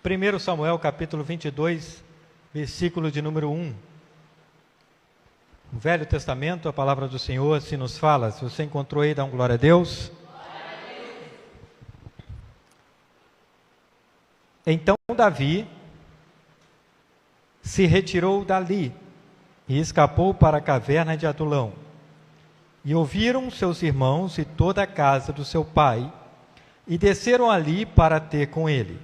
1 Samuel capítulo 22, versículo de número 1. No Velho Testamento, a palavra do Senhor assim nos fala. Se você encontrou aí, dá um glória a Deus. Então Davi se retirou dali e escapou para a caverna de Adulão. E ouviram seus irmãos e toda a casa do seu pai, e desceram ali para ter com ele.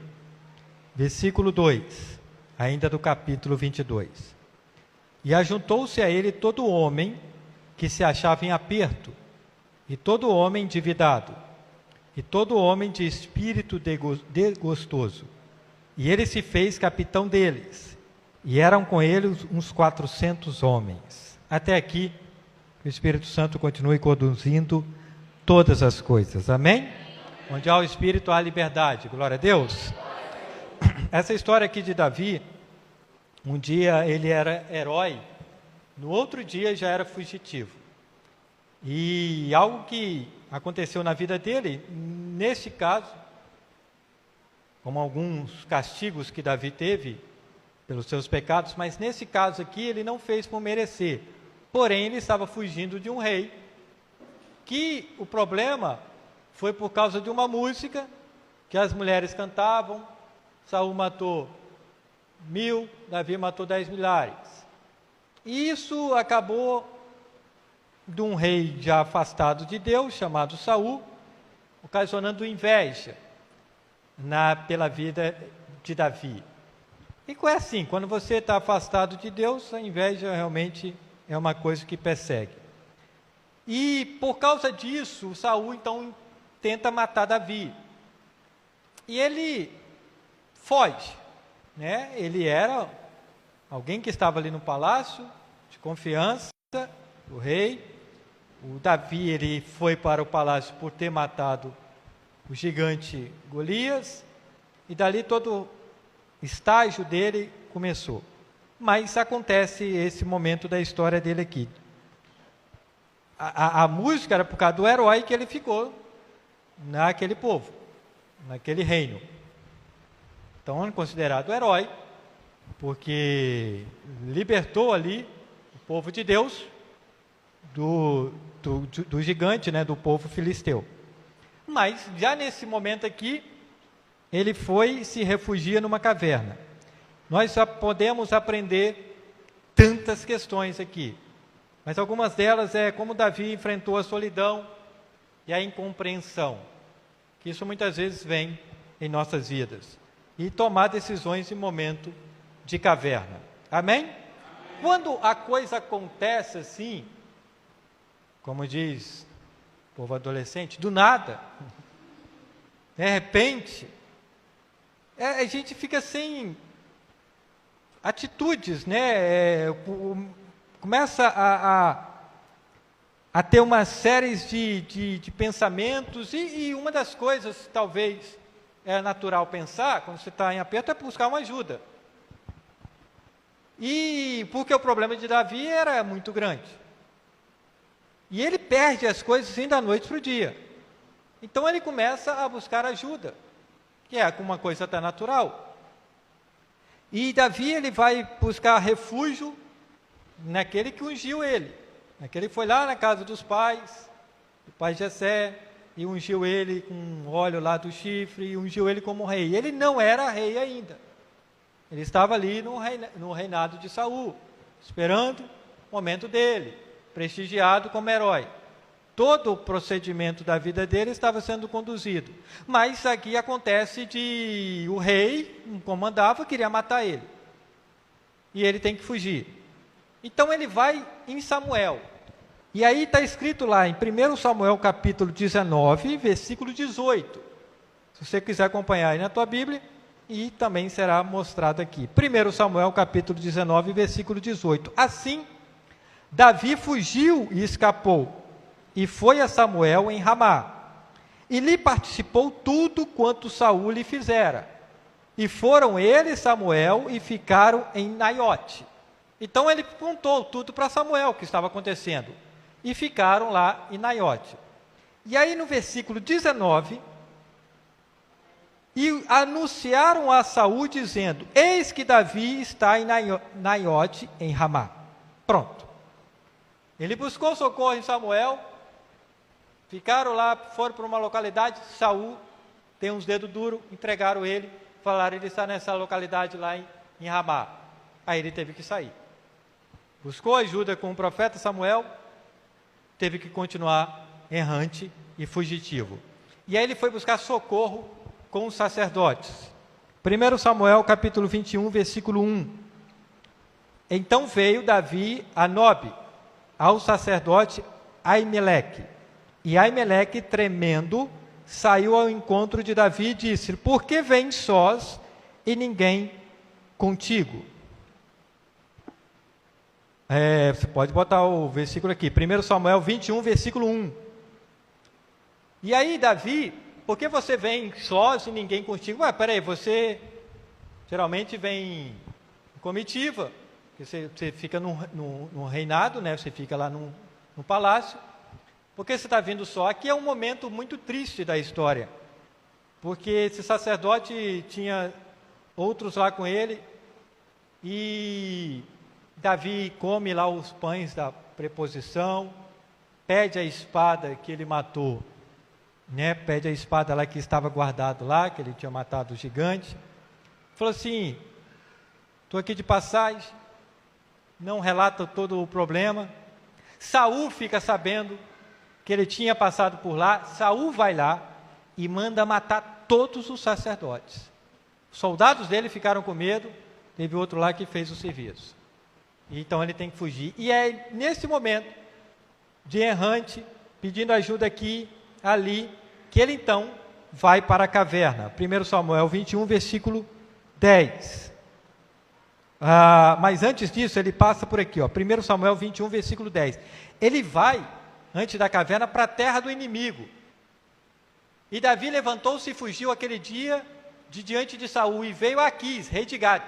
Versículo 2, ainda do capítulo 22. E ajuntou-se a ele todo homem que se achava em aperto, e todo homem endividado, e todo homem de espírito desgostoso. E ele se fez capitão deles, e eram com ele uns 400 homens. Até aqui, o Espírito Santo continue conduzindo todas as coisas. Amém? Onde há o Espírito, há liberdade. Glória a Deus. Essa história aqui de Davi, um dia ele era herói, no outro dia já era fugitivo. E algo que aconteceu na vida dele, neste caso, como alguns castigos que Davi teve pelos seus pecados, mas nesse caso aqui ele não fez por merecer. Porém, ele estava fugindo de um rei, que o problema foi por causa de uma música que as mulheres cantavam. Saul matou 1000, Davi matou 10 milhares. E isso acabou de um rei já afastado de Deus, chamado Saul, ocasionando inveja pela vida de Davi. E é assim, quando você está afastado de Deus, a inveja realmente é uma coisa que persegue. E por causa disso, Saul então tenta matar Davi. E ele foge, né? Ele era alguém que estava ali no palácio, de confiança do rei. O Davi, ele foi para o palácio por ter matado o gigante Golias, e dali todo o estágio dele começou. Mas acontece esse momento da história dele aqui. A música era por causa do herói que ele ficou naquele povo, naquele reino. Então, é considerado herói, porque libertou ali o povo de Deus do gigante, né, do povo filisteu. Mas, já nesse momento aqui, ele foi e se refugia numa caverna. Nós só podemos aprender tantas questões aqui, mas algumas delas é como Davi enfrentou a solidão e a incompreensão, que isso muitas vezes vem em nossas vidas, e tomar decisões em momento de caverna. Amém? Amém? Quando a coisa acontece assim, como diz o povo adolescente, do nada, de repente, a gente fica sem atitudes, né? Começa a ter uma série de pensamentos, e uma das coisas, talvez, é natural pensar, quando você está em aperto, é buscar uma ajuda. E porque o problema de Davi era muito grande. E ele perde as coisas assim da noite para o dia. Então ele começa a buscar ajuda, que é uma coisa até natural. E Davi, ele vai buscar refúgio naquele que ungiu ele. Naquele que foi lá na casa dos pais, do pai Jessé, e ungiu ele com óleo lá do chifre, e ungiu ele como rei. Ele não era rei ainda. Ele estava ali no reinado de Saul, esperando o momento dele, prestigiado como herói. Todo o procedimento da vida dele estava sendo conduzido. Mas aqui acontece de o rei, comandava, queria matar ele. E ele tem que fugir. Então ele vai em Samuel. E aí está escrito lá em 1 Samuel capítulo 19, versículo 18. Se você quiser acompanhar aí na tua Bíblia, e também será mostrado aqui. 1 Samuel capítulo 19, versículo 18. Assim, Davi fugiu e escapou, e foi a Samuel em Ramá, e lhe participou tudo quanto Saul lhe fizera. E foram ele e Samuel e ficaram em Naiote. Então ele contou tudo para Samuel o que estava acontecendo. E ficaram lá em Naiote. E aí no versículo 19, e anunciaram a Saul, dizendo: eis que Davi está em Naiote, em Ramá. Pronto. Ele buscou socorro em Samuel, ficaram lá, foram para uma localidade, Saul tem uns dedos duros, entregaram ele, falaram: ele está nessa localidade lá em Ramá. Aí ele teve que sair. Buscou ajuda com o profeta Samuel, teve que continuar errante e fugitivo. E aí ele foi buscar socorro com os sacerdotes. 1 Samuel capítulo 21, versículo 1. Então veio Davi a Nobe, ao sacerdote Aimeleque. E Aimeleque, tremendo, saiu ao encontro de Davi e disse: por que vens sós e ninguém contigo? Você pode botar o versículo aqui, 1 Samuel 21, versículo 1. E aí, Davi, por que você vem sós e ninguém contigo? Peraí, você geralmente vem em comitiva, você fica no reinado, né? Você fica lá no palácio. Por que você está vindo só? Aqui é um momento muito triste da história, porque esse sacerdote tinha outros lá com ele, e Davi come lá os pães da preposição, pede a espada que ele matou, né? Pede a espada lá que estava guardado lá, que ele tinha matado o gigante. Falou assim: estou aqui de passagem, não relata todo o problema. Saul fica sabendo que ele tinha passado por lá. Saul vai lá e manda matar todos os sacerdotes. Os soldados dele ficaram com medo, teve outro lá que fez o serviço. Então ele tem que fugir. E é nesse momento de errante, pedindo ajuda aqui, ali, que ele então vai para a caverna. 1 Samuel 21, versículo 10. Mas antes disso, ele passa por aqui, 1 Samuel 21, versículo 10. Ele vai, antes da caverna, para a terra do inimigo. E Davi levantou-se e fugiu aquele dia de diante de Saul, e veio a Aquis, rei de Gade.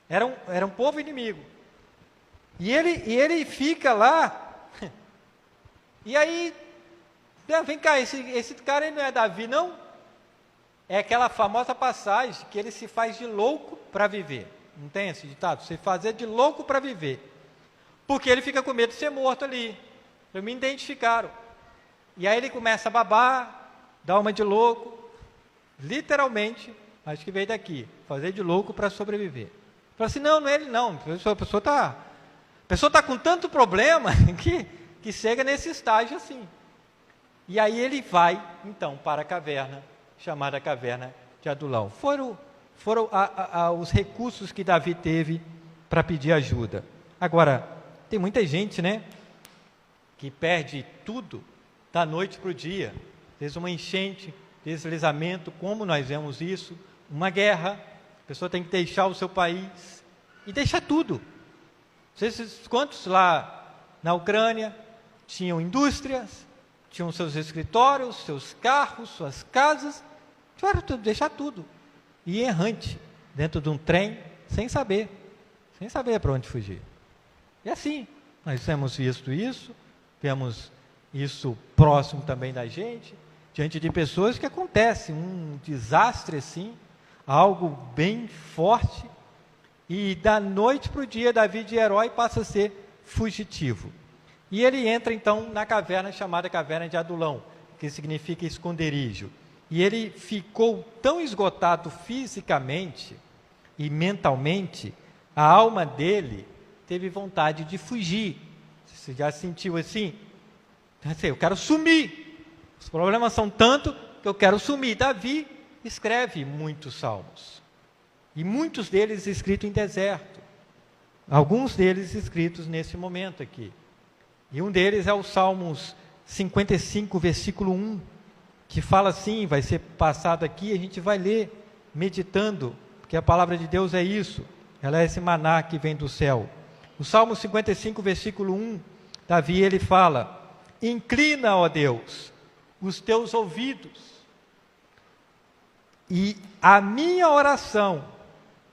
Era um povo inimigo. E ele fica lá. E aí, vem cá, esse cara aí não é Davi, não? É aquela famosa passagem que ele se faz de louco para viver. Não tem esse ditado? Se fazer de louco para viver. Porque ele fica com medo de ser morto ali. Então, me identificaram. E aí ele começa a babar, dar uma de louco. Literalmente, acho que veio daqui. Fazer de louco para sobreviver. Fala assim: não é ele não. A pessoa está com tanto problema que chega nesse estágio assim. E aí ele vai, então, para a caverna, chamada Caverna de Adulão. Foram os recursos que Davi teve para pedir ajuda. Agora, tem muita gente, né, que perde tudo da noite para o dia. Às vezes uma enchente, deslizamento, como nós vemos isso, uma guerra, a pessoa tem que deixar o seu país e deixar tudo. Vocês, quantos lá na Ucrânia tinham indústrias, tinham seus escritórios, seus carros, suas casas, tiveram tudo, deixar tudo. E errante, dentro de um trem, sem saber para onde fugir. E assim, nós temos visto isso, vemos isso próximo também da gente, diante de pessoas que acontece um desastre assim, algo bem forte, e da noite para o dia, Davi de herói passa a ser fugitivo. E ele entra então na caverna chamada Caverna de Adulão, que significa esconderijo. E ele ficou tão esgotado fisicamente e mentalmente, a alma dele teve vontade de fugir. Você já sentiu assim? Eu quero sumir. Os problemas são tanto que eu quero sumir. Davi escreve muitos salmos. E muitos deles escritos em deserto. Alguns deles escritos nesse momento aqui. E um deles é o Salmos 55, versículo 1, que fala assim, vai ser passado aqui, a gente vai ler, meditando, porque a palavra de Deus é isso, ela é esse maná que vem do céu. O Salmo 55, versículo 1, Davi, ele fala: inclina, ó Deus, os teus ouvidos, e a minha oração,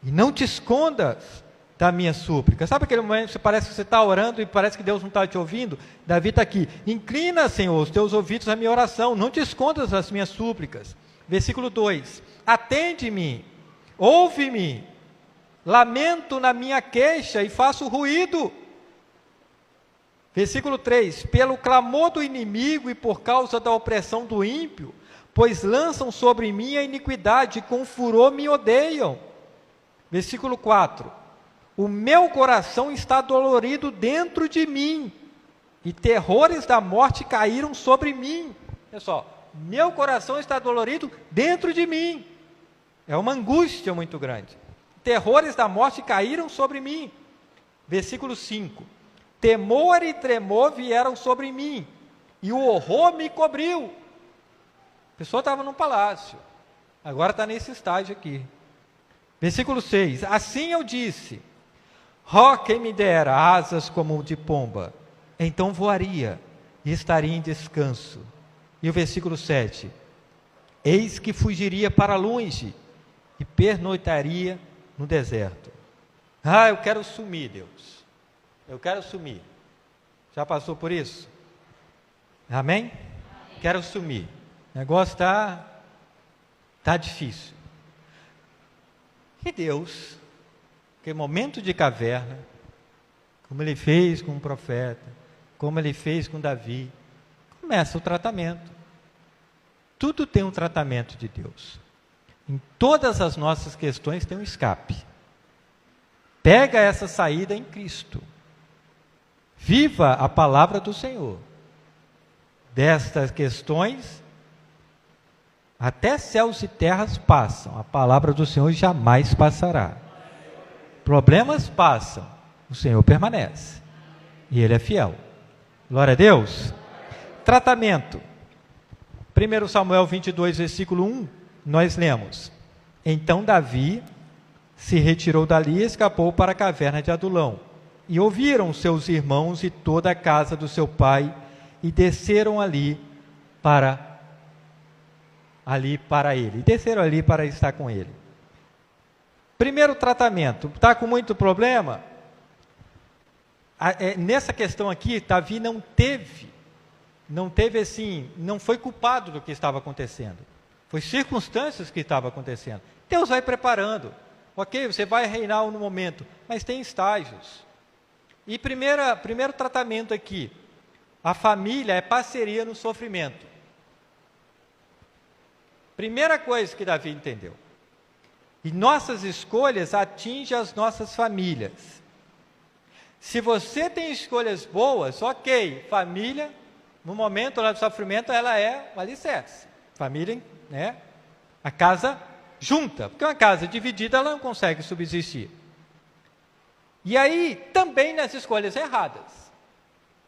e não te escondas da minha súplica. Sabe aquele momento que parece que você está orando e parece que Deus não está te ouvindo? Davi está aqui: inclina, Senhor, os teus ouvidos à minha oração, não te escondas das minhas súplicas. Versículo 2: atende-me, ouve-me, lamento na minha queixa e faço ruído. Versículo 3: pelo clamor do inimigo e por causa da opressão do ímpio, pois lançam sobre mim a iniquidade, e com furor me odeiam. Versículo 4: o meu coração está dolorido dentro de mim, e terrores da morte caíram sobre mim. Pessoal, meu coração está dolorido dentro de mim. É uma angústia muito grande. Terrores da morte caíram sobre mim. Versículo 5: temor e tremor vieram sobre mim, e o horror me cobriu. A pessoa estava num palácio, agora está nesse estágio aqui. Versículo 6: assim eu disse, quem me dera asas como de pomba, então voaria e estaria em descanso. E o versículo 7: eis que fugiria para longe e pernoitaria no deserto. Eu quero sumir, Deus. Eu quero sumir. Já passou por isso? Amém? Amém. Quero sumir. O negócio tá difícil. E Deus, que momento de caverna, como Ele fez com o profeta, como Ele fez com Davi, começa o tratamento. Tudo tem um tratamento de Deus. Em todas as nossas questões tem um escape. Pega essa saída em Cristo. Viva a palavra do Senhor. Destas questões, até céus e terras passam, a palavra do Senhor jamais passará. Problemas passam, o Senhor permanece. E Ele é fiel. Glória a Deus. Tratamento. 1 Samuel 22, versículo 1, nós lemos: então Davi se retirou dali e escapou para a caverna de Adulão. E ouviram seus irmãos e toda a casa do seu pai, e desceram ali para ele. Desceram ali para estar com ele. Primeiro tratamento. Está com muito problema? Nessa questão aqui, Davi não teve assim, não foi culpado do que estava acontecendo. Foi circunstâncias que estavam acontecendo. Deus vai preparando. Ok, você vai reinar no momento, mas tem estágios. E primeiro tratamento aqui, a família é parceria no sofrimento. Primeira coisa que Davi entendeu. E nossas escolhas atingem as nossas famílias. Se você tem escolhas boas, ok, família, no momento lá do sofrimento, ela é o alicerce. Família, né? A casa junta, porque uma casa dividida, ela não consegue subsistir. E aí, também nas escolhas erradas,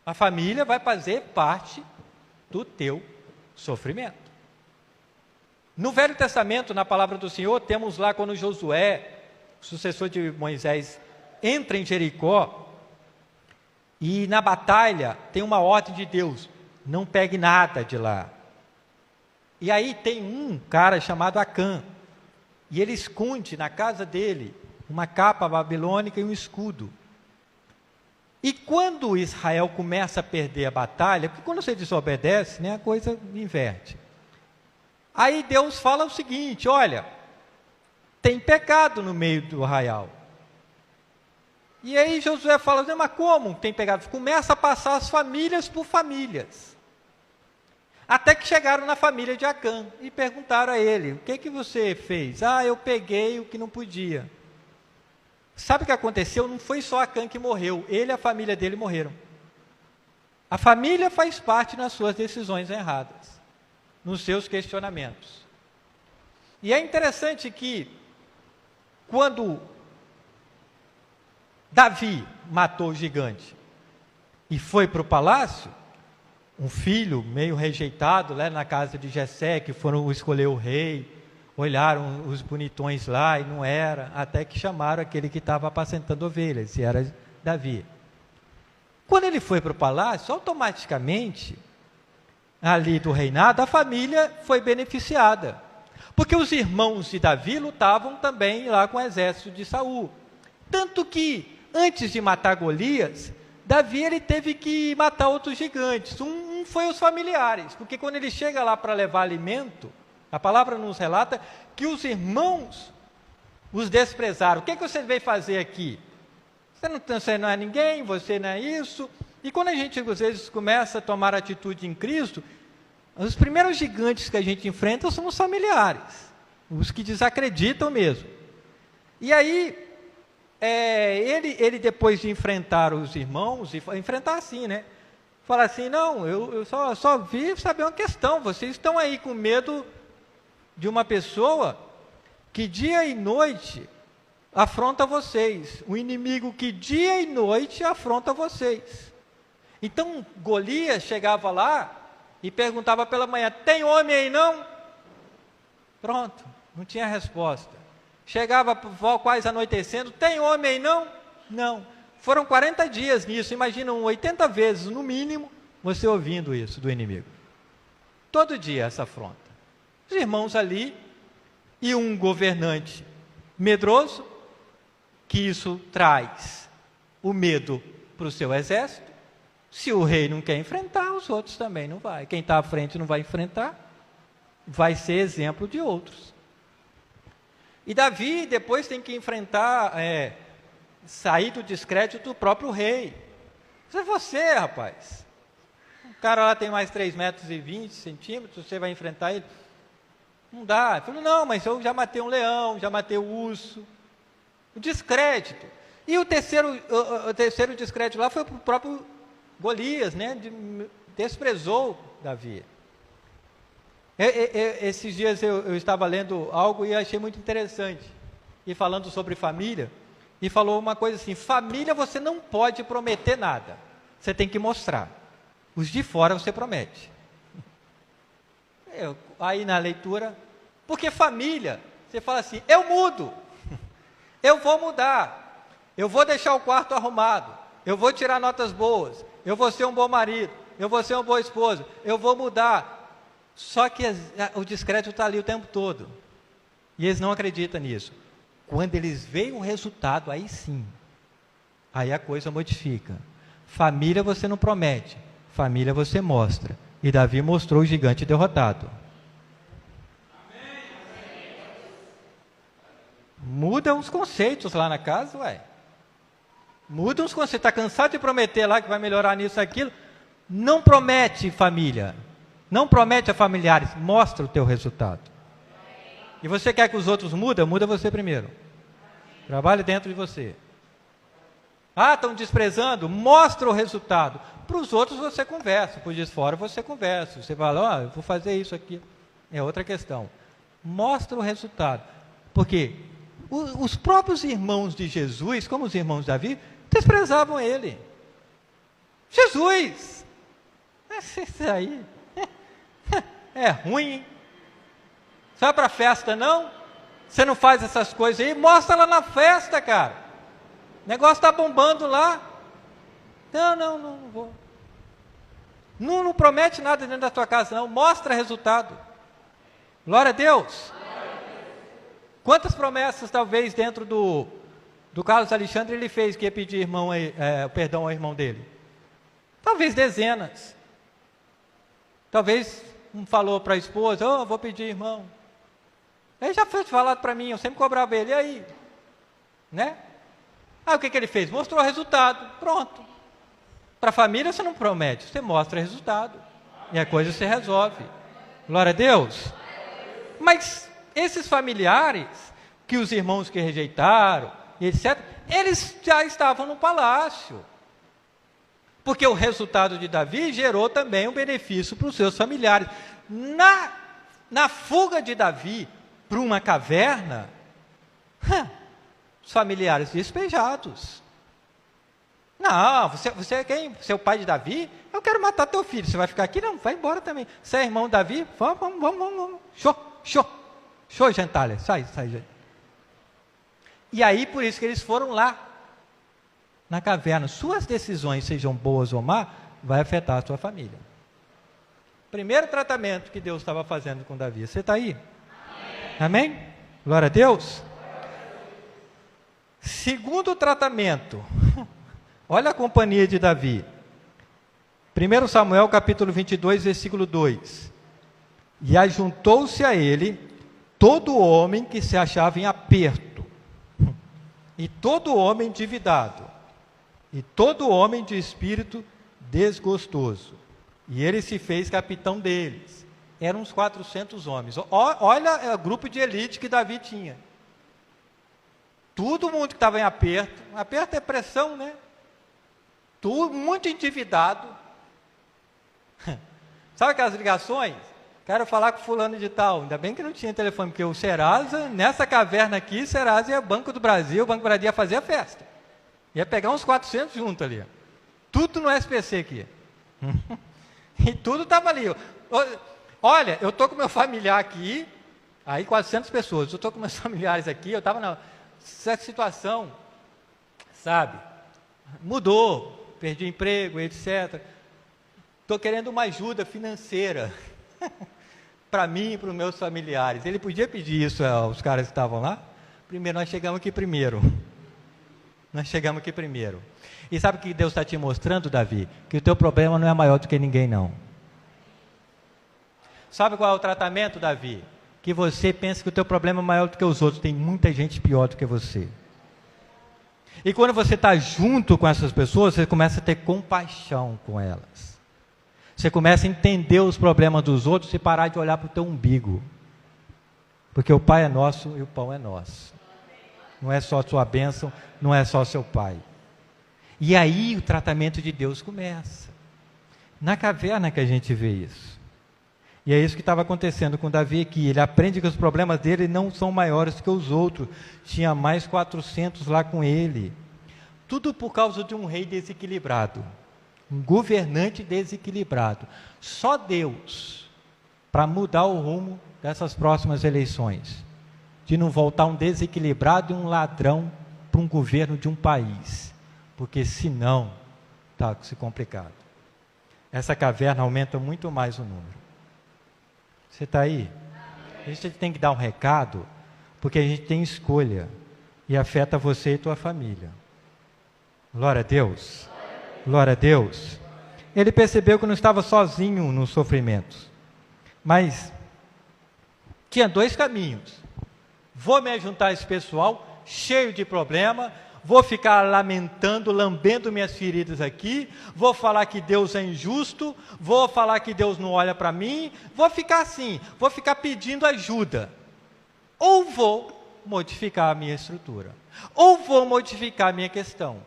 a família vai fazer parte do teu sofrimento. No Velho Testamento, na palavra do Senhor, temos lá quando Josué, sucessor de Moisés, entra em Jericó, e na batalha tem uma ordem de Deus: não pegue nada de lá. E aí tem um cara chamado Acã, e ele esconde na casa dele uma capa babilônica e um escudo. E quando Israel começa a perder a batalha, porque quando você desobedece, né, a coisa inverte. Aí Deus fala o seguinte: olha, tem pecado no meio do arraial. E aí Josué fala: mas como tem pecado? Começa a passar as famílias por famílias. Até que chegaram na família de Acã e perguntaram a ele: o que você fez? Eu peguei o que não podia. Sabe o que aconteceu? Não foi só Acã que morreu, ele e a família dele morreram. A família faz parte nas suas decisões erradas, nos seus questionamentos. E é interessante que, quando Davi matou o gigante e foi para o palácio, um filho meio rejeitado lá na casa de Jessé, que foram escolher o rei, olharam os bonitões lá e não era, até que chamaram aquele que estava apacentando ovelhas, e era Davi. Quando ele foi para o palácio, automaticamente, ali do reinado, a família foi beneficiada, porque os irmãos de Davi lutavam também lá com o exército de Saul. Tanto que, antes de matar Golias, Davi ele teve que matar outros gigantes. Um foi os familiares, porque quando ele chega lá para levar alimento A palavra nos relata que os irmãos os desprezaram. O que você veio fazer aqui? Você não é ninguém, você não é isso. E quando a gente, às vezes, começa a tomar atitude em Cristo, os primeiros gigantes que a gente enfrenta são os familiares, os que desacreditam mesmo. E aí, ele depois de enfrentar os irmãos, e enfrentar assim, né? Fala assim, não, eu só vi saber uma questão, vocês estão aí com medo de uma pessoa que dia e noite afronta vocês, o inimigo que dia e noite afronta vocês. Então, Golias chegava lá e perguntava pela manhã, tem homem aí não? Pronto, não tinha resposta. Chegava quase anoitecendo, tem homem aí não? Não. Foram 40 dias nisso, imaginam 80 vezes no mínimo, você ouvindo isso do inimigo. Todo dia essa afronta. Os irmãos ali, e um governante medroso, que isso traz o medo para o seu exército. Se o rei não quer enfrentar, os outros também não vai. Quem está à frente não vai enfrentar, vai ser exemplo de outros. E Davi depois tem que enfrentar, sair do descrédito do próprio rei. Isso é você, rapaz. O cara lá tem mais 3,20 metros, você vai enfrentar ele? Não dá. Ele falou, não, mas eu já matei um leão, já matei o urso. O descrédito. E o terceiro descrédito lá foi para o próprio Golias, né? Desprezou Davi. Esses dias eu estava lendo algo e achei muito interessante. E falando sobre família, e falou uma coisa assim, família você não pode prometer nada. Você tem que mostrar. Os de fora você promete. Aí na leitura, porque família, você fala assim, eu mudo, eu vou mudar, eu vou deixar o quarto arrumado, eu vou tirar notas boas, eu vou ser um bom marido, eu vou ser uma boa esposa, eu vou mudar. Só que o descrédito está ali o tempo todo. E eles não acreditam nisso. Quando eles veem o resultado, aí sim, aí a coisa modifica. Família você não promete, família você mostra. E Davi mostrou o gigante derrotado. Muda os conceitos lá na casa, ué. Muda os conceitos. Está cansado de prometer lá que vai melhorar nisso, aquilo. Não promete, família. Não promete a familiares. Mostra o teu resultado. E você quer que os outros mudem? Muda você primeiro. Trabalhe dentro de você. Ah, estão desprezando? Mostra o resultado. Para os outros você conversa. Por de fora você conversa. Você fala, eu vou fazer isso aqui. É outra questão. Mostra o resultado. Porque os próprios irmãos de Jesus, como os irmãos de Davi, desprezavam ele. Jesus! Isso aí é ruim, hein? Você vai para a festa, não? Você não faz essas coisas aí? Mostra lá na festa, cara. O negócio está bombando lá. Não vou. Não promete nada dentro da tua casa, não. Mostra resultado. Glória a Deus. Quantas promessas, talvez, dentro do Carlos Alexandre ele fez que ia pedir perdão ao irmão dele? Talvez dezenas. Talvez um falou para a esposa, vou pedir irmão. Ele já foi falado para mim, eu sempre cobrava ele, e aí? Né? Aí o que ele fez? Mostrou o resultado, pronto. Para a família você não promete, você mostra o resultado. E a coisa se resolve. Glória a Deus. Mas esses familiares, que os irmãos que rejeitaram, etc., eles já estavam no palácio. Porque o resultado de Davi gerou também um benefício para os seus familiares. Na fuga de Davi para uma caverna, os familiares despejados. Não, você é quem? Você é o pai de Davi? Eu quero matar teu filho. Você vai ficar aqui? Não, vai embora também. Você é irmão de Davi? Vamos. Show, gentalha. Sai, gente. E aí, por isso que eles foram lá, na caverna. Suas decisões, sejam boas ou má, vai afetar a sua família. Primeiro tratamento que Deus estava fazendo com Davi. Você está aí? Amém? Glória a Deus. Segundo tratamento. Olha a companhia de Davi. 1 Samuel capítulo 22, versículo 2. E ajuntou-se a ele todo homem que se achava em aperto, e todo homem endividado, e todo homem de espírito desgostoso. E ele se fez capitão deles. Eram uns 400 homens. Olha o grupo de elite que Davi tinha. Todo mundo que estava em aperto. Aperto é pressão, né? Tudo muito endividado. Sabe aquelas ligações? Quero falar com fulano de tal. Ainda bem que não tinha telefone, porque o Serasa, nessa caverna aqui, Serasa ia Banco do Brasil, o Banco do Brasil ia fazer a festa. Ia pegar uns 400 juntos ali. Tudo no SPC aqui. E tudo estava ali. Olha, eu estou com meu familiar aqui, aí 400 pessoas, eu estou com meus familiares aqui, eu estava nessa situação, sabe? Mudou, perdi emprego, etc. Estou querendo uma ajuda financeira para mim e para os meus familiares. Ele podia pedir isso aos caras que estavam lá? Primeiro, nós chegamos aqui primeiro. E sabe o que Deus está te mostrando, Davi? Que o teu problema não é maior do que ninguém, não. Sabe qual é o tratamento, Davi? Que você pensa que o teu problema é maior do que os outros. Tem muita gente pior do que você. E quando você está junto com essas pessoas, você começa a ter compaixão com elas. Você começa a entender os problemas dos outros e parar de olhar para o teu umbigo. Porque o Pai é nosso e o pão é nosso. Não é só a sua bênção, não é só o seu Pai. E aí o tratamento de Deus começa. Na caverna que a gente vê isso. E é isso que estava acontecendo com Davi aqui. Ele aprende que os problemas dele não são maiores que os outros. Tinha mais 400 lá com ele. Tudo por causa de um rei desequilibrado. Um governante desequilibrado. Só Deus, para mudar o rumo dessas próximas eleições. De não voltar um desequilibrado e um ladrão para um governo de um país. Porque senão, está se complicado. Essa caverna aumenta muito mais o número. Você está aí? A gente tem que dar um recado, porque a gente tem escolha, e afeta você e tua família. Glória a Deus. Glória a Deus. Ele percebeu que não estava sozinho nos sofrimentos, mas tinha dois caminhos. Vou me juntar a esse pessoal, cheio de problema, vou ficar lamentando, lambendo minhas feridas aqui, vou falar que Deus é injusto, vou falar que Deus não olha para mim, vou ficar assim, vou ficar pedindo ajuda. Ou vou modificar a minha estrutura, ou vou modificar a minha questão,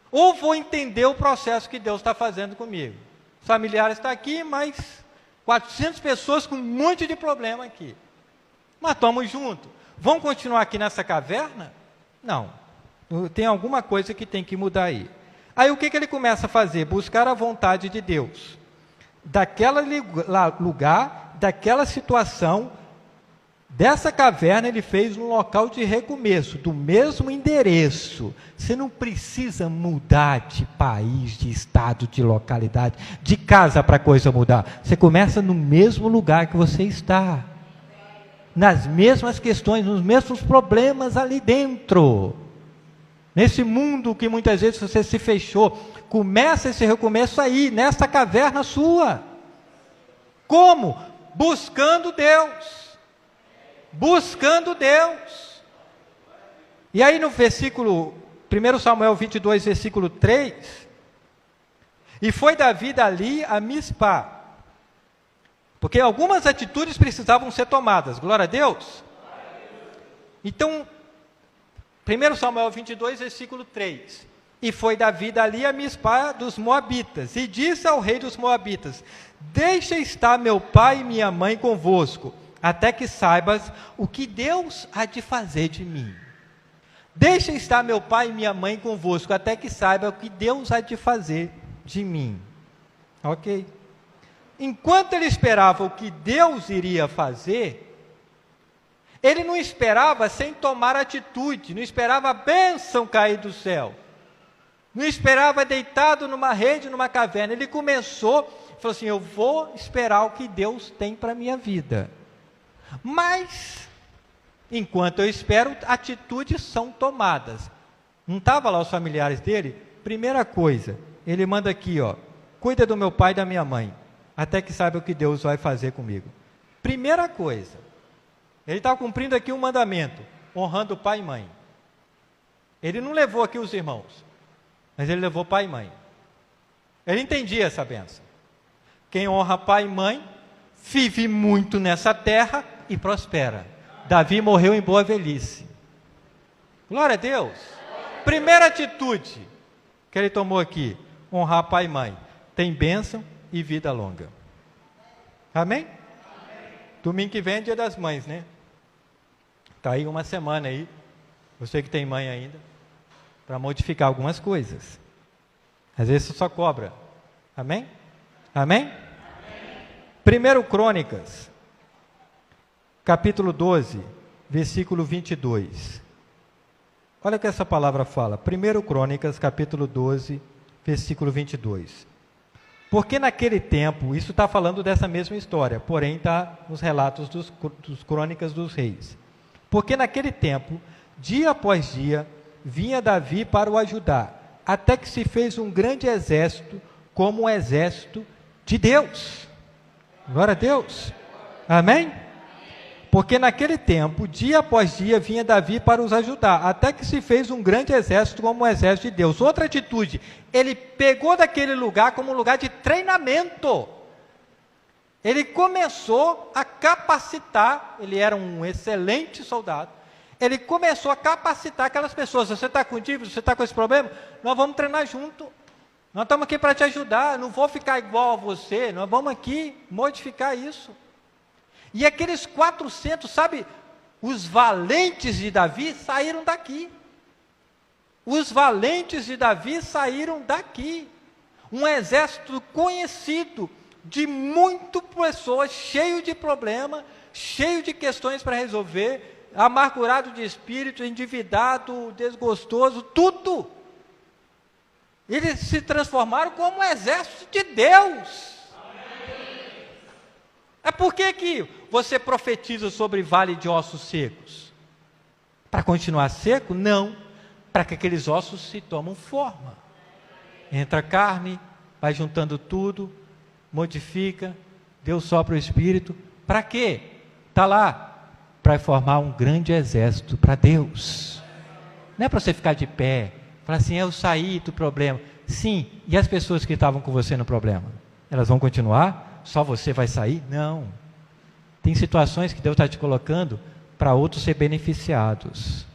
ou vou entender o processo que Deus está fazendo comigo. Os familiares estão aqui, mas 400 pessoas com um monte de problema aqui. Mas estamos juntos. Vamos continuar aqui nessa caverna? Não. Tem alguma coisa que tem que mudar aí. Aí o que ele começa a fazer? Buscar a vontade de Deus. Daquele lugar, daquela situação, dessa caverna ele fez um local de recomeço, do mesmo endereço. Você não precisa mudar de país, de estado, de localidade, de casa para a coisa mudar. Você começa no mesmo lugar que você está. Nas mesmas questões, nos mesmos problemas ali dentro. Nesse mundo que muitas vezes você se fechou, começa esse recomeço aí, nessa caverna sua. Como? Buscando Deus. Buscando Deus. E aí no versículo, 1 Samuel 22, versículo 3, e foi Davi dali a Mispá, porque algumas atitudes precisavam ser tomadas, glória a Deus. Então, 1 Samuel 22, versículo 3. E foi Davi dali a Mispá dos Moabitas, e disse ao rei dos Moabitas: deixa estar meu pai e minha mãe convosco, até que saibas o que Deus há de fazer de mim. Deixa estar meu pai e minha mãe convosco, até que saiba o que Deus há de fazer de mim. Ok? Enquanto ele esperava o que Deus iria fazer, ele não esperava sem tomar atitude, não esperava a bênção cair do céu, não esperava deitado numa rede, numa caverna. Ele começou, falou assim: eu vou esperar o que Deus tem para a minha vida. Mas, enquanto eu espero, atitudes são tomadas. Não estava lá os familiares dele? Primeira coisa, ele manda aqui, ó: cuida do meu pai e da minha mãe, até que saiba o que Deus vai fazer comigo. Primeira coisa, ele está cumprindo aqui um mandamento, honrando pai e mãe. Ele não levou aqui os irmãos, mas ele levou pai e mãe. Ele entendia essa bênção. Quem honra pai e mãe, vive muito nessa terra e prospera. Davi morreu em boa velhice. Glória a Deus. Primeira atitude que ele tomou aqui, honrar pai e mãe. Tem bênção e vida longa. Amém? Domingo que vem é dia das mães, né? Está aí uma semana aí, você que tem mãe ainda, para modificar algumas coisas. Às vezes você só cobra. Amém? Amém? 1 Crônicas, capítulo 12, versículo 22. Olha o que essa palavra fala. 1 Crônicas, capítulo 12, versículo 22. Porque naquele tempo, isso está falando dessa mesma história, porém está nos relatos dos Crônicas dos Reis. Porque naquele tempo, dia após dia, vinha Davi para o ajudar, até que se fez um grande exército, como o exército de Deus. Glória a Deus. Amém? Porque naquele tempo, dia após dia, vinha Davi para os ajudar, até que se fez um grande exército como o exército de Deus. Outra atitude, ele pegou daquele lugar como um lugar de treinamento. Ele começou a capacitar, ele era um excelente soldado, ele começou a capacitar aquelas pessoas. Você está com dívida, você está com esse problema? Nós vamos treinar junto. Nós estamos aqui para te ajudar, não vou ficar igual a você, nós vamos aqui modificar isso. E aqueles 400, sabe, os valentes de Davi saíram daqui. Os valentes de Davi saíram daqui. Um exército conhecido, de muitas pessoas, cheio de problema, cheio de questões para resolver, amargurado de espírito, endividado, desgostoso, tudo. Eles se transformaram como um exército de Deus. É por que você profetiza sobre vale de ossos secos? Para continuar seco? Não. Para que aqueles ossos se tomem forma. Entra carne, vai juntando tudo, modifica, Deus sopra o Espírito. Para quê? Está lá. Para formar um grande exército para Deus. Não é para você ficar de pé, falar assim, eu saí do problema. Sim, e as pessoas que estavam com você no problema? Elas vão continuar? Só você vai sair? Não. Tem situações que Deus está te colocando para outros ser beneficiados.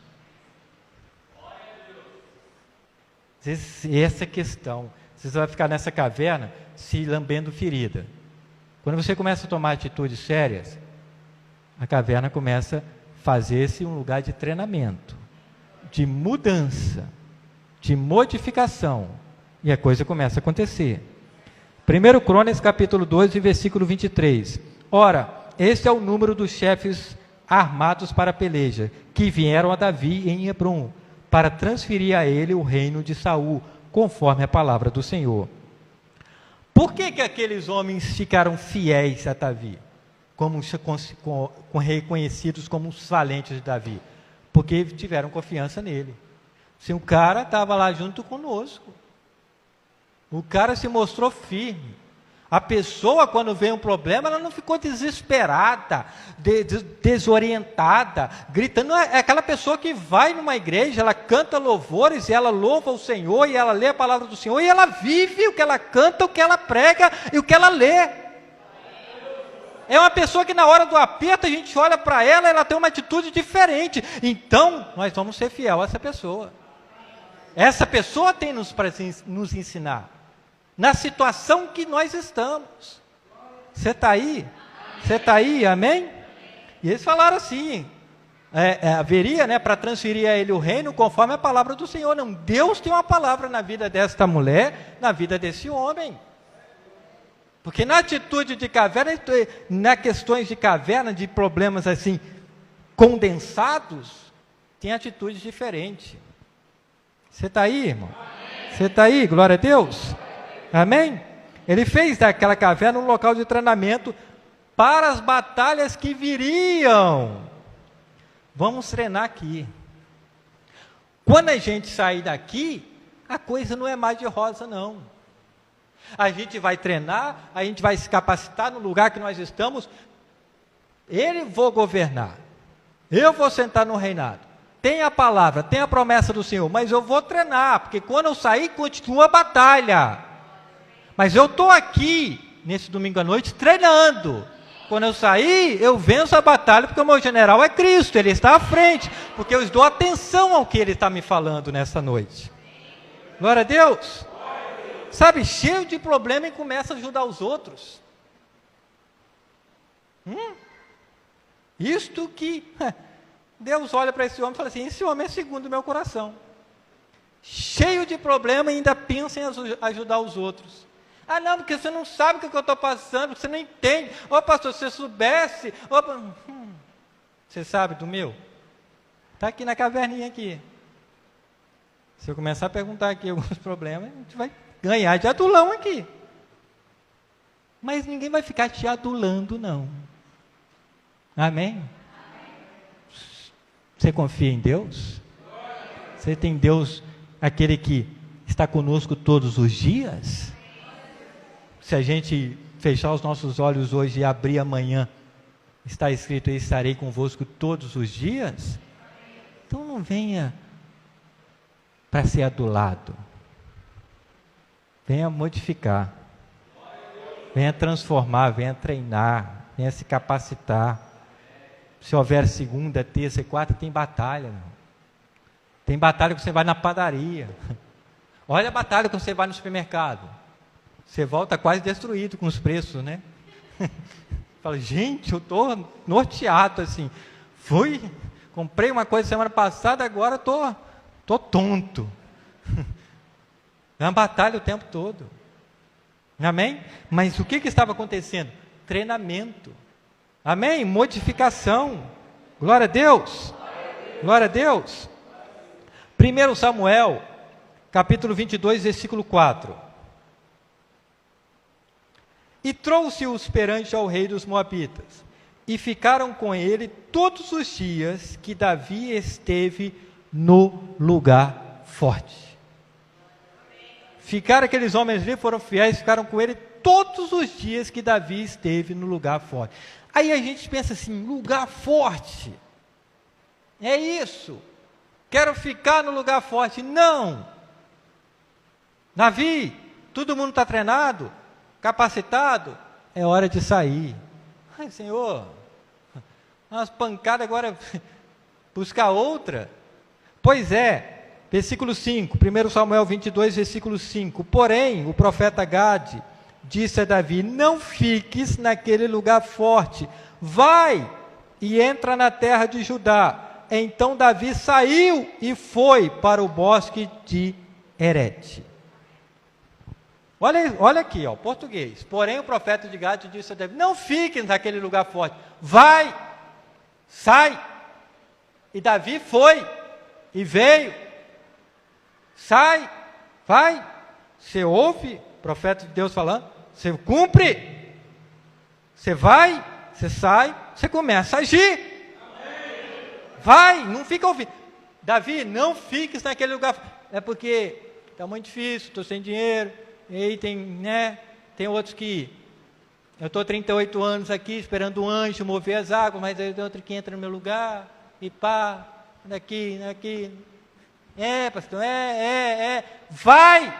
Essa é a questão. Você vai ficar nessa caverna se lambendo ferida. Quando você começa a tomar atitudes sérias, a caverna começa a fazer-se um lugar de treinamento, de mudança, de modificação, e a coisa começa a acontecer. 1 Crônicas, capítulo 12, versículo 23. Ora, este é o número dos chefes armados para a peleja, que vieram a Davi em Hebrom, para transferir a ele o reino de Saul, conforme a palavra do Senhor. Por que aqueles homens ficaram fiéis a Davi? Como reconhecidos como os valentes de Davi? Porque tiveram confiança nele. Se o cara estava lá junto conosco, o cara se mostrou firme. A pessoa, quando vem um problema, ela não ficou desesperada, desorientada, gritando. Não é aquela pessoa que vai numa igreja, ela canta louvores, e ela louva o Senhor, e ela lê a palavra do Senhor, e ela vive o que ela canta, o que ela prega, e o que ela lê. É uma pessoa que na hora do aperto, a gente olha para ela, ela tem uma atitude diferente. Então, nós vamos ser fiel a essa pessoa. Essa pessoa tem para nos ensinar. Na situação que nós estamos. Você está aí? Você está aí? Amém? E eles falaram assim, haveria, né, para transferir a ele o reino conforme a palavra do Senhor. Não, Deus tem uma palavra na vida desta mulher, na vida desse homem. Porque na atitude de caverna, na questões de caverna, de problemas assim, condensados, tem atitudes diferentes. Você está aí, irmão? Você está aí? Glória a Deus. Amém? Ele fez daquela caverna um local de treinamento para as batalhas que viriam. Vamos treinar aqui. Quando a gente sair daqui, a coisa não é mais de rosa, não. A gente vai treinar, a gente vai se capacitar no lugar que nós estamos, Ele vou governar. Eu vou sentar no reinado. Tem a palavra, tem a promessa do Senhor, mas eu vou treinar, porque quando eu sair, continua a batalha. Mas eu estou aqui, nesse domingo à noite, treinando. Quando eu sair, eu venço a batalha, porque o meu general é Cristo, Ele está à frente, porque eu dou atenção ao que Ele está me falando nessa noite. Glória a Deus. Sabe, cheio de problema e começa a ajudar os outros. Isto que Deus olha para esse homem e fala assim: esse homem é segundo o meu coração. Cheio de problema e ainda pensa em ajudar os outros. Ah, não, porque você não sabe o que eu estou passando, você não entende. Ô pastor, se você soubesse. Você sabe do meu? Está aqui na caverninha aqui. Se eu começar a perguntar aqui alguns problemas, a gente vai ganhar de adulão aqui. Mas ninguém vai ficar te adulando, não. Amém? Você confia em Deus? Você tem Deus, aquele que está conosco todos os dias? Se a gente fechar os nossos olhos hoje e abrir amanhã, está escrito: eu estarei convosco todos os dias? Então não venha para ser adulado. Venha modificar. Venha transformar, venha treinar, venha se capacitar. Se houver segunda, terça e quarta, tem batalha. Não. Tem batalha que você vai na padaria. Olha a batalha que você vai no supermercado. Você volta quase destruído com os preços, né? Fala, gente, eu estou norteado assim. Comprei uma coisa semana passada, agora estou tonto. É uma batalha o tempo todo. Amém? Mas o que estava acontecendo? Treinamento. Amém? Modificação. Glória a Deus. Glória a Deus. 1 Samuel, capítulo 22, versículo 4. E trouxe-os perante ao rei dos Moabitas, e ficaram com ele todos os dias que Davi esteve no lugar forte. Ficaram aqueles homens ali, foram fiéis, ficaram com ele todos os dias que Davi esteve no lugar forte. Aí a gente pensa assim: lugar forte, é isso, quero ficar no lugar forte. Não, Davi, todo mundo está treinado, capacitado, é hora de sair. Ai, Senhor, umas pancadas agora, buscar outra. Pois é, versículo 5, 1 Samuel 22, versículo 5. Porém, o profeta Gade disse a Davi: não fiques naquele lugar forte, vai e entra na terra de Judá. Então Davi saiu e foi para o bosque de Herete. Olha aqui, português. Porém, o profeta de Gade disse a Davi: não fique naquele lugar forte, vai, sai. E Davi foi e veio. Sai, vai. Você ouve o profeta de Deus falando, você cumpre, você vai, você sai, você começa a agir. Vai, não fica ouvindo. Davi, não fiques naquele lugar. É porque está muito difícil, estou sem dinheiro. E aí tem outros que, eu estou 38 anos aqui esperando um anjo mover as águas, mas aí tem outro que entra no meu lugar, e pá, daqui, pastor, vai.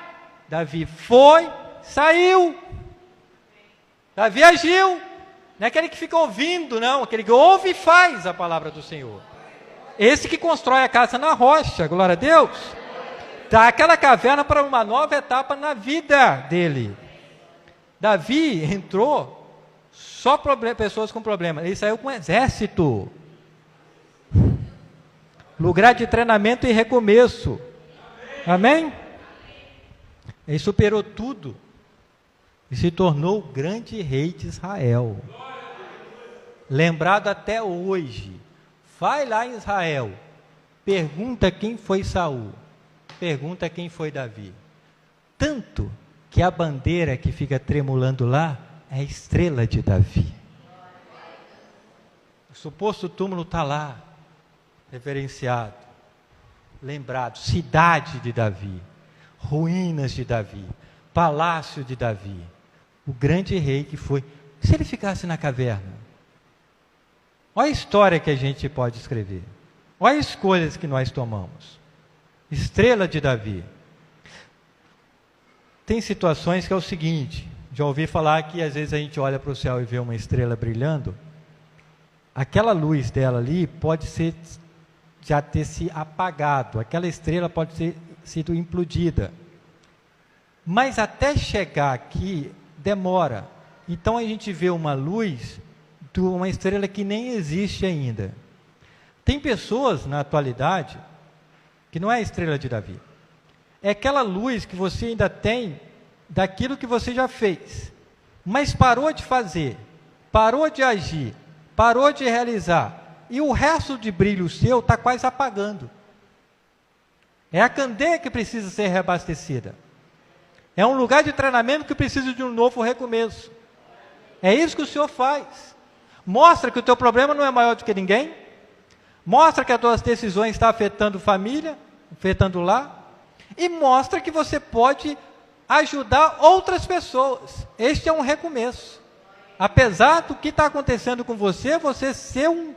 Davi foi, saiu. Davi agiu. Não é aquele que fica ouvindo, não, aquele que ouve e faz a palavra do Senhor. Esse que constrói a casa na rocha, glória a Deus. Dá aquela caverna para uma nova etapa na vida dele. Davi entrou só pessoas com problema. Ele saiu com um exército. Lugar de treinamento e recomeço. Amém? Ele superou tudo e se tornou o grande rei de Israel. Lembrado até hoje. Vai lá em Israel, pergunta quem foi Saul, pergunta quem foi Davi. Tanto que a bandeira que fica tremulando lá é a estrela de Davi. O suposto túmulo está lá, reverenciado, lembrado, cidade de Davi, ruínas de Davi, palácio de Davi, o grande rei que foi. Se ele ficasse na caverna, Olha a história que a gente pode escrever. Olha as escolhas que nós tomamos. Estrela de Davi. Tem situações que é o seguinte, já ouvi falar que às vezes a gente olha para o céu e vê uma estrela brilhando, aquela luz dela ali pode ser já ter se apagado, aquela estrela pode ter sido implodida. Mas até chegar aqui, demora. Então a gente vê uma luz de uma estrela que nem existe ainda. Tem pessoas na atualidade que não é a estrela de Davi. É aquela luz que você ainda tem daquilo que você já fez, mas parou de fazer, parou de agir, parou de realizar, e o resto de brilho seu está quase apagando. É a candeia que precisa ser reabastecida. É um lugar de treinamento que precisa de um novo recomeço. É isso que o Senhor faz. Mostra que o teu problema não é maior do que ninguém. Mostra que as tuas decisões estão afetando família, afetando lar. E mostra que você pode ajudar outras pessoas. Este é um recomeço. Apesar do que está acontecendo com você, você ser um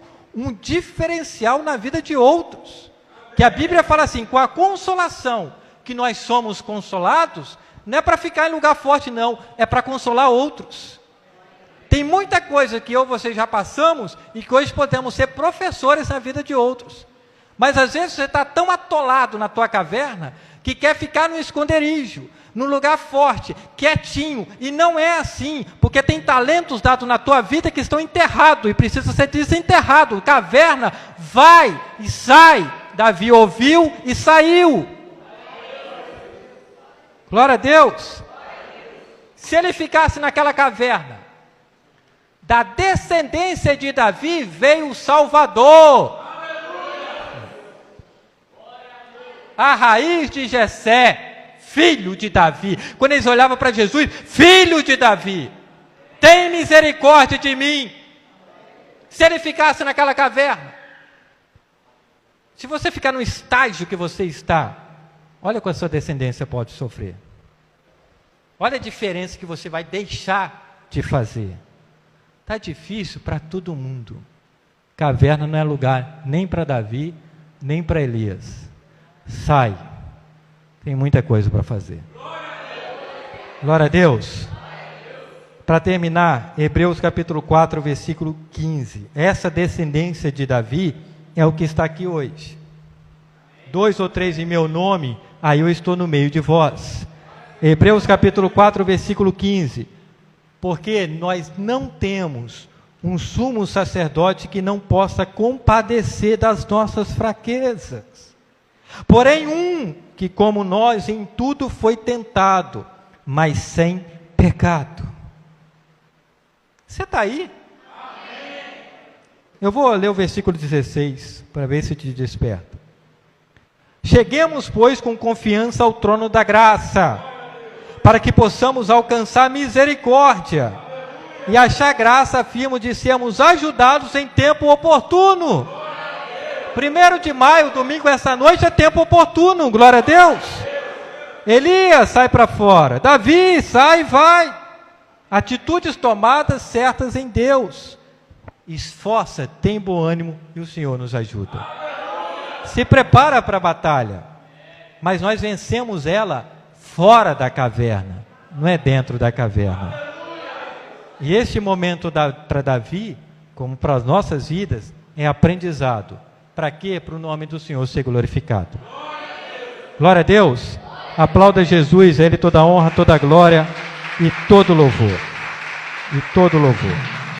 diferencial na vida de outros. Que a Bíblia fala assim, com a consolação que nós somos consolados, não é para ficar em lugar forte não, é para consolar outros. Tem muita coisa que eu e você já passamos e que hoje podemos ser professores na vida de outros. Mas às vezes você está tão atolado na tua caverna que quer ficar no esconderijo, num lugar forte, quietinho, e não é assim, porque tem talentos dados na tua vida que estão enterrados e precisam ser desenterrados. Caverna, vai e sai. Davi ouviu e saiu. Glória a Deus. Se ele ficasse naquela caverna, da descendência de Davi veio o Salvador. A raiz de Jessé, filho de Davi. Quando eles olhavam para Jesus, filho de Davi, tem misericórdia de mim. Se ele ficasse naquela caverna, se você ficar no estágio que você está, olha como a sua descendência pode sofrer. Olha a diferença que você vai deixar de fazer. Está difícil para todo mundo. Caverna não é lugar nem para Davi, nem para Elias. Sai. Tem muita coisa para fazer. Glória a Deus. Para terminar, Hebreus capítulo 4, versículo 15. Essa descendência de Davi é o que está aqui hoje. 2 ou 3 em meu nome, aí eu estou no meio de vós. Hebreus capítulo 4, versículo 15. Porque nós não temos um sumo sacerdote que não possa compadecer das nossas fraquezas. Porém um que como nós em tudo foi tentado, mas sem pecado. Você está aí? Amém. Eu vou ler o versículo 16, para ver se te desperta. Cheguemos, pois, com confiança ao trono da graça, para que possamos alcançar misericórdia e achar graça a fim de sermos ajudados em tempo oportuno. 1º de maio, domingo, essa noite é tempo oportuno, glória a Deus. Elias, sai para fora. Davi, sai e vai. Atitudes tomadas certas em Deus. Esforça, tem bom ânimo e o Senhor nos ajuda. Se prepara para a batalha, mas nós vencemos ela fora da caverna, não é dentro da caverna. E este momento para Davi, como para as nossas vidas, é aprendizado. Para quê? Para o nome do Senhor ser glorificado. Glória a Deus. Aplauda Jesus, a Ele toda a honra, toda a glória e todo louvor. E todo louvor.